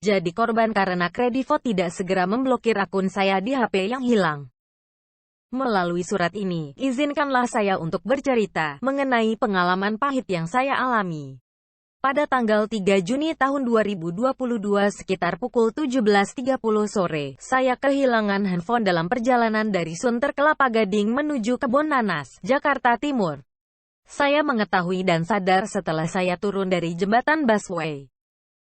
jadi korban karena Kredivo tidak segera memblokir akun saya di HP yang hilang. Melalui surat ini, izinkanlah saya untuk bercerita mengenai pengalaman pahit yang saya alami. Pada tanggal 3 Juni tahun 2022 sekitar pukul 17.30 sore, saya kehilangan handphone dalam perjalanan dari Sunter Kelapa Gading menuju Kebon Nanas, Jakarta Timur. Saya mengetahui dan sadar setelah saya turun dari jembatan busway.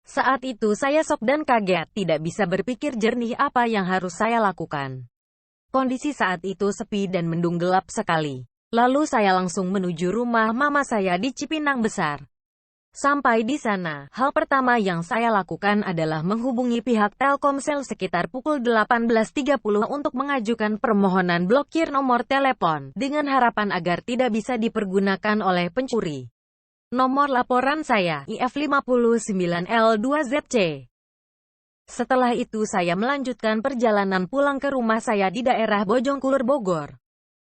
Saat itu saya shock dan kaget, tidak bisa berpikir jernih apa yang harus saya lakukan. Kondisi saat itu sepi dan mendung gelap sekali. Lalu saya langsung menuju rumah mama saya di Cipinang Besar. Sampai di sana, hal pertama yang saya lakukan adalah menghubungi pihak Telkomsel sekitar pukul 18.30 untuk mengajukan permohonan blokir nomor telepon, dengan harapan agar tidak bisa dipergunakan oleh pencuri. Nomor laporan saya, IF59L2ZC. Setelah itu saya melanjutkan perjalanan pulang ke rumah saya di daerah Bojongkulur, Bogor.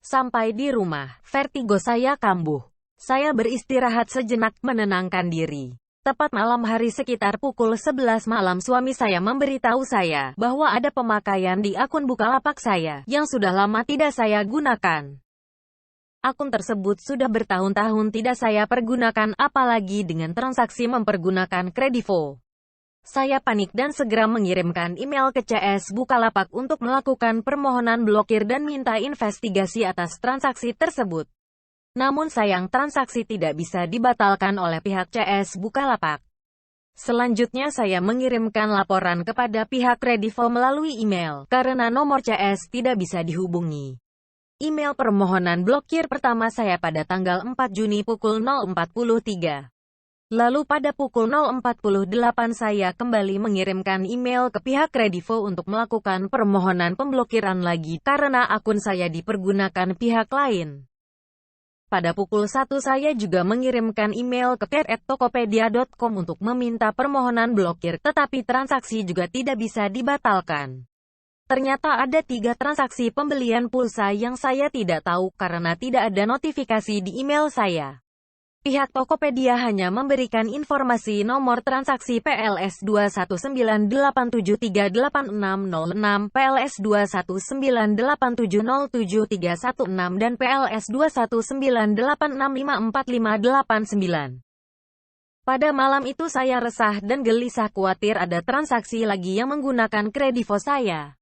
Sampai di rumah, vertigo saya kambuh. Saya beristirahat sejenak menenangkan diri. Tepat malam hari sekitar pukul 11 malam suami saya memberitahu saya bahwa ada pemakaian di akun Bukalapak saya yang sudah lama tidak saya gunakan. Akun tersebut sudah bertahun-tahun tidak saya pergunakan, apalagi dengan transaksi mempergunakan Kredivo. Saya panik dan segera mengirimkan email ke CS Bukalapak untuk melakukan permohonan blokir dan minta investigasi atas transaksi tersebut. Namun sayang transaksi tidak bisa dibatalkan oleh pihak CS Bukalapak. Selanjutnya saya mengirimkan laporan kepada pihak Kredivo melalui email, karena nomor CS tidak bisa dihubungi. Email permohonan blokir pertama saya pada tanggal 4 Juni pukul 0.43. Lalu pada pukul 0.48 saya kembali mengirimkan email ke pihak Kredivo untuk melakukan permohonan pemblokiran lagi, karena akun saya dipergunakan pihak lain. Pada pukul 1 saya juga mengirimkan email ke care@tokopedia.com untuk meminta permohonan blokir, tetapi transaksi juga tidak bisa dibatalkan. Ternyata ada 3 transaksi pembelian pulsa yang saya tidak tahu karena tidak ada notifikasi di email saya. Pihak Tokopedia hanya memberikan informasi nomor transaksi PLS 21987386606, PLS 21987073116 dan PLS 21986545889. Pada malam itu saya resah dan gelisah, khawatir ada transaksi lagi yang menggunakan Kredivo saya.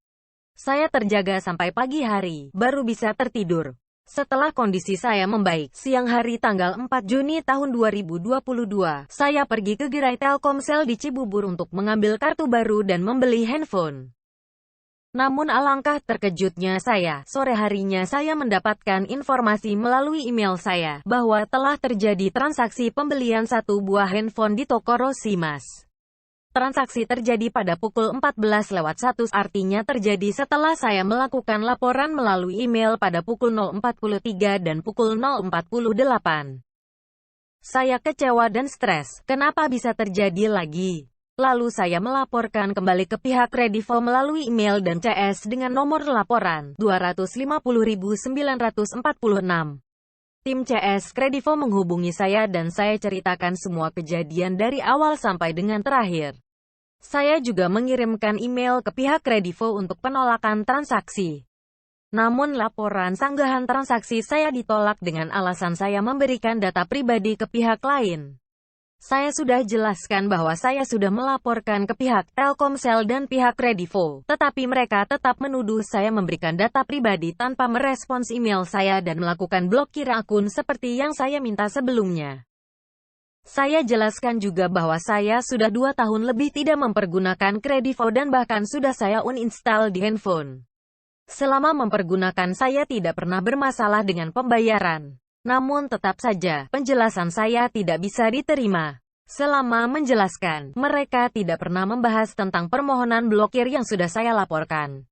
Saya terjaga sampai pagi hari, baru bisa tertidur. Setelah kondisi saya membaik, siang hari tanggal 4 Juni tahun 2022, saya pergi ke gerai Telkomsel di Cibubur untuk mengambil kartu baru dan membeli handphone. Namun alangkah terkejutnya saya, sore harinya saya mendapatkan informasi melalui email saya, bahwa telah terjadi transaksi pembelian 1 buah handphone di toko Rosimas. Transaksi terjadi pada pukul 14.01, artinya terjadi setelah saya melakukan laporan melalui email pada pukul 0.43 dan pukul 0.48. Saya kecewa dan stres, kenapa bisa terjadi lagi? Lalu saya melaporkan kembali ke pihak Kredivo melalui email dan CS dengan nomor laporan 250.946. Tim CS Kredivo menghubungi saya dan saya ceritakan semua kejadian dari awal sampai dengan terakhir. Saya juga mengirimkan email ke pihak Kredivo untuk penolakan transaksi. Namun laporan sanggahan transaksi saya ditolak dengan alasan saya memberikan data pribadi ke pihak lain. Saya sudah jelaskan bahwa saya sudah melaporkan ke pihak Telkomsel dan pihak Kredivo, tetapi mereka tetap menuduh saya memberikan data pribadi tanpa merespons email saya dan melakukan blokir akun seperti yang saya minta sebelumnya. Saya jelaskan juga bahwa saya sudah 2 tahun lebih tidak mempergunakan Kredivo dan bahkan sudah saya uninstall di handphone. Selama mempergunakan saya tidak pernah bermasalah dengan pembayaran. Namun tetap saja, penjelasan saya tidak bisa diterima. Selama menjelaskan, mereka tidak pernah membahas tentang permohonan blokir yang sudah saya laporkan.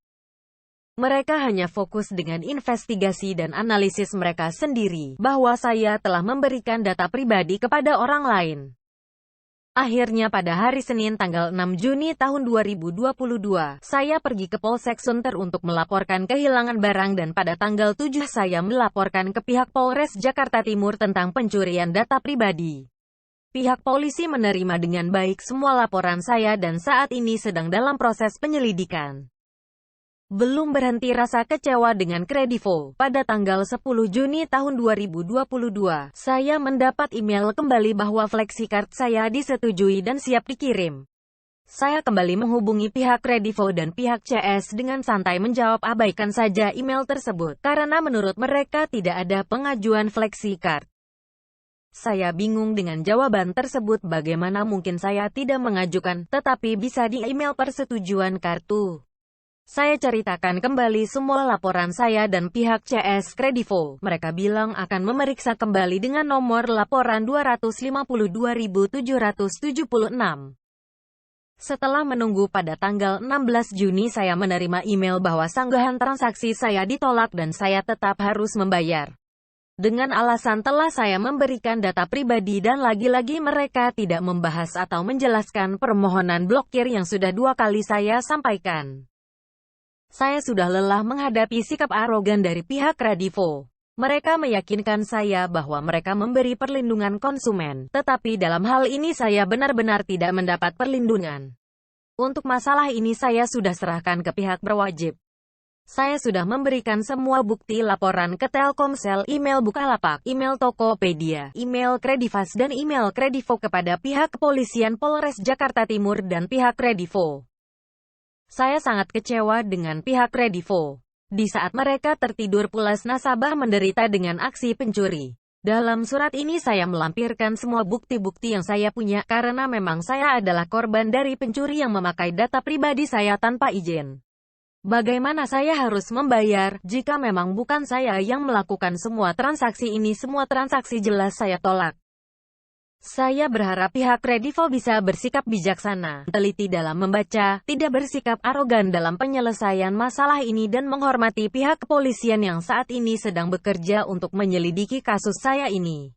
Mereka hanya fokus dengan investigasi dan analisis mereka sendiri, bahwa saya telah memberikan data pribadi kepada orang lain. Akhirnya pada hari Senin tanggal 6 Juni tahun 2022, saya pergi ke Polsek Sunter untuk melaporkan kehilangan barang dan pada tanggal 7 saya melaporkan ke pihak Polres Jakarta Timur tentang pencurian data pribadi. Pihak polisi menerima dengan baik semua laporan saya dan saat ini sedang dalam proses penyelidikan. Belum berhenti rasa kecewa dengan Kredivo. Pada tanggal 10 Juni tahun 2022, saya mendapat email kembali bahwa FlexiCard saya disetujui dan siap dikirim. Saya kembali menghubungi pihak Kredivo dan pihak CS dengan santai menjawab abaikan saja email tersebut, karena menurut mereka tidak ada pengajuan FlexiCard. Saya bingung dengan jawaban tersebut, bagaimana mungkin saya tidak mengajukan, tetapi bisa di email persetujuan kartu. Saya ceritakan kembali semua laporan saya dan pihak CS Kredivo. Mereka bilang akan memeriksa kembali dengan nomor laporan 252.776. Setelah menunggu pada tanggal 16 Juni saya menerima email bahwa sanggahan transaksi saya ditolak dan saya tetap harus membayar. Dengan alasan telah saya memberikan data pribadi dan lagi-lagi mereka tidak membahas atau menjelaskan permohonan blokir yang sudah 2 kali saya sampaikan. Saya sudah lelah menghadapi sikap arogan dari pihak Kredivo. Mereka meyakinkan saya bahwa mereka memberi perlindungan konsumen, tetapi dalam hal ini saya benar-benar tidak mendapat perlindungan. Untuk masalah ini saya sudah serahkan ke pihak berwajib. Saya sudah memberikan semua bukti laporan ke Telkomsel, email Bukalapak, email Tokopedia, email Kredivas dan email Kredivo kepada pihak kepolisian Polres Jakarta Timur dan pihak Kredivo. Saya sangat kecewa dengan pihak Kredivo. Di saat mereka tertidur pulas, nasabah menderita dengan aksi pencuri. Dalam surat ini saya melampirkan semua bukti-bukti yang saya punya, karena memang saya adalah korban dari pencuri yang memakai data pribadi saya tanpa izin. Bagaimana saya harus membayar, jika memang bukan saya yang melakukan semua transaksi ini? Semua transaksi jelas saya tolak. Saya berharap pihak Kredivo bisa bersikap bijaksana, teliti dalam membaca, tidak bersikap arogan dalam penyelesaian masalah ini dan menghormati pihak kepolisian yang saat ini sedang bekerja untuk menyelidiki kasus saya ini.